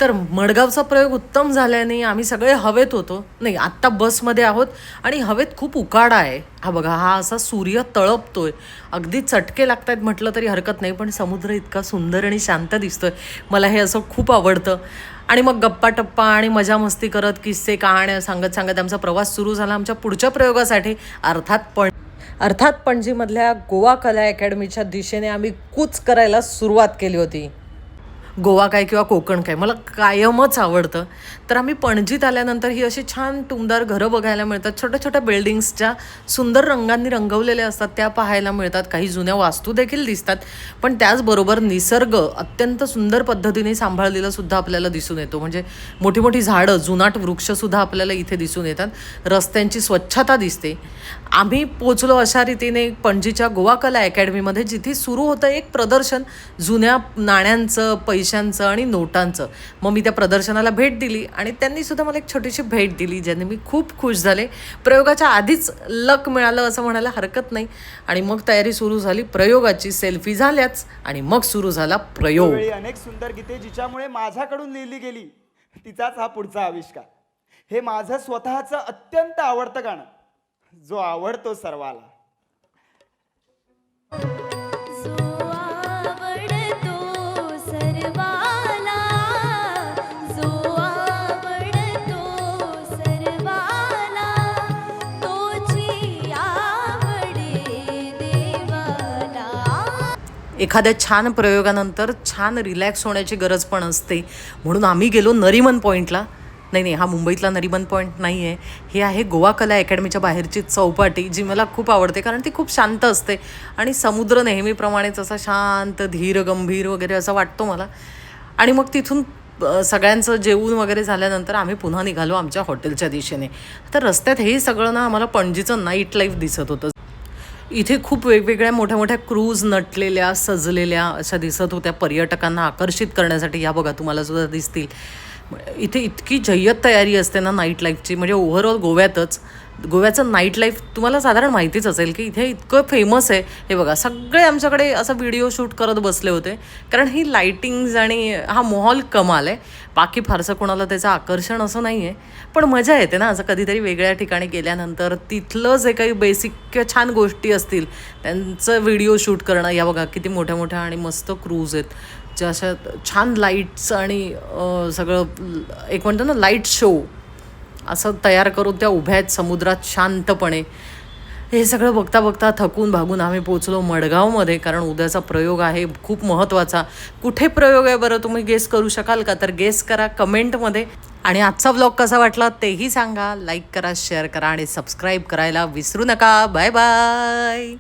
तर मडगावचा प्रयोग उत्तम झाल्याने आम्ही सगळे हवेत होतो. नाही, आत्ता बसमध्ये आहोत आणि हवेत खूप उकाडा आहे. हा बघा, हा असा सूर्य तळपतोय, अगदी चटके लागतायत म्हटलं तरी हरकत नाही. पण समुद्र इतका सुंदर आणि शांत दिसतोय, मला हे असं खूप आवडतं. आणि मग गप्पा टप्पा आणि मजा मस्ती करत किस्से कहाण्या सांगत सांगत आमचा प्रवास सुरू झाला आमच्या पुढच्या प्रयोगासाठी. अर्थात पणजीमधल्या गोवा कला अकॅडमीच्या दिशेने आम्ही कूच करायला सुरुवात केली होती. गोवा काय किंवा कोकण काय मला कायमच आवडतं. तर आम्ही पणजीत आल्यानंतर ही अशी छान टुमदार घरं बघायला मिळतात. छोट्या छोट्या बिल्डिंग्सच्या सुंदर रंगांनी रंगवलेल्या असतात त्या पाहायला मिळतात. काही जुन्या वास्तू देखील दिसतात. पण त्याचबरोबर निसर्ग अत्यंत सुंदर पद्धतीने सांभाळलेलं सुद्धा आपल्याला दिसून येतो. म्हणजे मोठी मोठी झाडं, जुनाट वृक्षसुद्धा आपल्याला इथे दिसून येतात. रस्त्यांची स्वच्छता दिसते. आम्ही पोचलो अशा रीतीने पणजीच्या गोवा कला अकॅडमीमध्ये, जिथे सुरू होतं एक प्रदर्शन जुन्या नाण्यांचं, पैशांचं आणि नोटांचं. मग मी त्या प्रदर्शनाला भेट दिली आणि त्यांनी सुद्धा मला एक छोटीशी भेट दिली, ज्याने मी खूप खुश झाले. प्रयोगाच्या आधीच लक मिळालं असं म्हणायला हरकत नाही. आणि मग तयारी सुरू झाली प्रयोगाची. सेल्फी झाल्याच आणि मग सुरू झाला प्रयोग. अनेक सुंदर गीते जिच्यामुळे माझ्याकडून लिहिली गेली, तिचाच हा पुढचा आविष्कार. हे माझं स्वतःचं अत्यंत आवडतं गाणं, जो आवडतो सर्वाला. एखाद्या छान प्रयोगानंतर छान रिलॅक्स होण्याची गरज पण असते. म्हणून आम्ही गेलो नरिमन पॉईंटला. नाही, हा मुंबईतला नरिमन पॉईंट नाही आहे. हे आहे गोवा कला अकॅडमीच्या बाहेरची चौपाटी, जी मला खूप आवडते कारण ती खूप शांत असते आणि समुद्र नेहमीप्रमाणेच असा शांत, धीर, गंभीर वगैरे असं वाटतो मला. आणि मग तिथून सगळ्यांचं जेवून वगैरे झाल्यानंतर आम्ही पुन्हा निघालो आमच्या हॉटेलच्या दिशेने. तर रस्त्यात हे सगळं ना आम्हाला पणजीचं नाईट लाईफ दिसत होतं. इथे खूप वेगवेगळ्या मोठ्या मोठ्या क्रूज नटलेल्या, सजलेल्या अशा दिसत होत्या पर्यटकांना आकर्षित करण्यासाठी. या बघा, तुम्हाला सुद्धा दिसतील. इथे इतकी जय्यत तयारी असते ना नाईट लाईफची. म्हणजे ओव्हरऑल गोव्याचं नाईट लाईफ तुम्हाला साधारण माहितीच असेल की इथे इतकं फेमस आहे. हे बघा, सगळे आमच्याकडे असं व्हिडिओ शूट करत बसले होते कारण ही लाईटिंग्स आणि हा माहोल कमाल आहे. बाकी फारसं कोणाला त्याचं आकर्षण असं नाही आहे, पण मजा येते ना असं कधीतरी वेगळ्या ठिकाणी गेल्यानंतर. तिथलं जे काही बेसिक किंवा छान गोष्टी असतील त्यांचं व्हिडिओ शूट करणं. या बघा, किती मोठ्या मोठ्या आणि मस्त क्रूज आहेत, ज्या अशा छान लाईट्स आणि सगळं एक म्हणतो ना लाईट शो असं तयार करून त्या उभ्या आहेत समुद्रात शांतपणे. हे सगळं बघता बघता थकून भागून आम्ही पोचलो मडगावमध्ये, कारण उद्याचा प्रयोग आहे खूप महत्त्वाचा. कुठे प्रयोग आहे बरं, तुम्ही गेस करू शकाल का? तर गेस करा कमेंटमध्ये. आणि आजचा व्लॉग कसा वाटला तेही सांगा. लाईक करा, शेअर करा आणि सबस्क्राईब करायला विसरू नका. Bye bye.